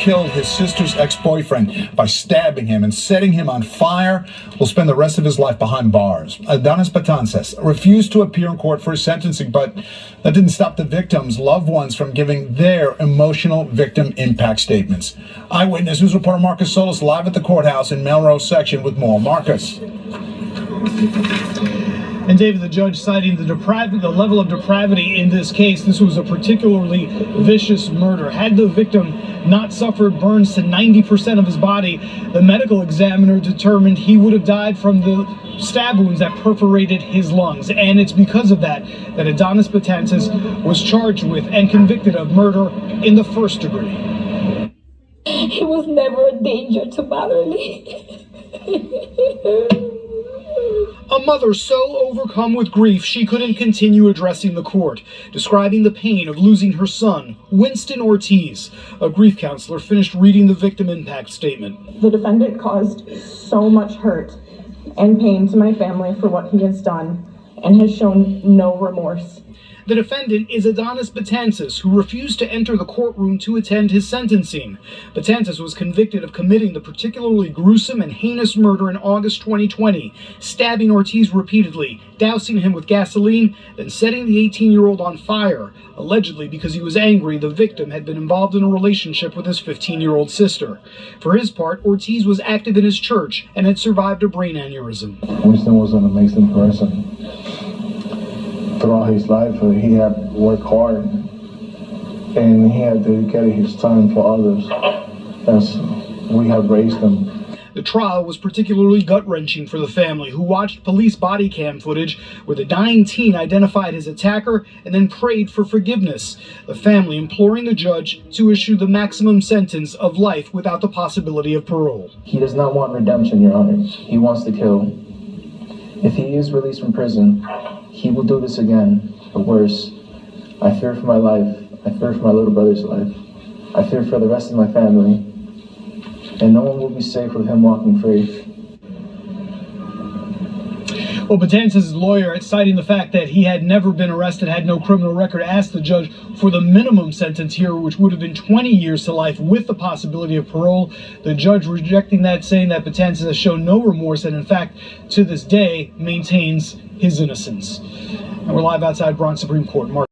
killed his sister's ex-boyfriend by stabbing him and setting him on fire will spend the rest of his life behind bars. Adonis Betances refused to appear in court for his sentencing, but that didn't stop the victims' loved ones from giving their emotional victim impact statements. Eyewitness News reporter Marcus Solis live at the courthouse in Melrose section with more. Marcus. And David, the judge citing the level of depravity in this case, this was a particularly vicious murder. Had the victim not suffered burns to 90% of his body, the medical examiner determined he would have died from the stab wounds that perforated his lungs. And it's because of that that Adonis Betances was charged with and convicted of murder in the first degree. He was never a danger to bodily. A mother so overcome with grief she couldn't continue addressing the court, describing the pain of losing her son, Winston Ortiz. A grief counselor finished reading the victim impact statement. The defendant caused so much hurt and pain to my family for what he has done and has shown no remorse. The defendant is Adonis Betances, who refused to enter the courtroom to attend his sentencing. Betances was convicted of committing the particularly gruesome and heinous murder in August 2020, stabbing Ortiz repeatedly, dousing him with gasoline, then setting the 18-year-old on fire, allegedly because he was angry the victim had been involved in a relationship with his 15-year-old sister. For his part, Ortiz was active in his church and had survived a brain aneurysm. Winston was an amazing person. Throughout his life, he had worked hard and he had dedicated his time for others as we have raised him. The trial was particularly gut-wrenching for the family, who watched police body cam footage where the dying teen identified his attacker and then prayed for forgiveness. The family imploring the judge to issue the maximum sentence of life without the possibility of parole. He does not want redemption, Your Honor. He wants to kill. If he is released from prison, he will do this again, but worse. I fear for my life. I fear for my little brother's life. I fear for the rest of my family. And no one will be safe with him walking free. Well, Betances' lawyer, citing the fact that he had never been arrested, had no criminal record, asked the judge for the minimum sentence here, which would have been 20 years to life with the possibility of parole. The judge rejecting that, saying that Betances has shown no remorse and, in fact, to this day, maintains his innocence. And we're live outside Bronx Supreme Court. Mark.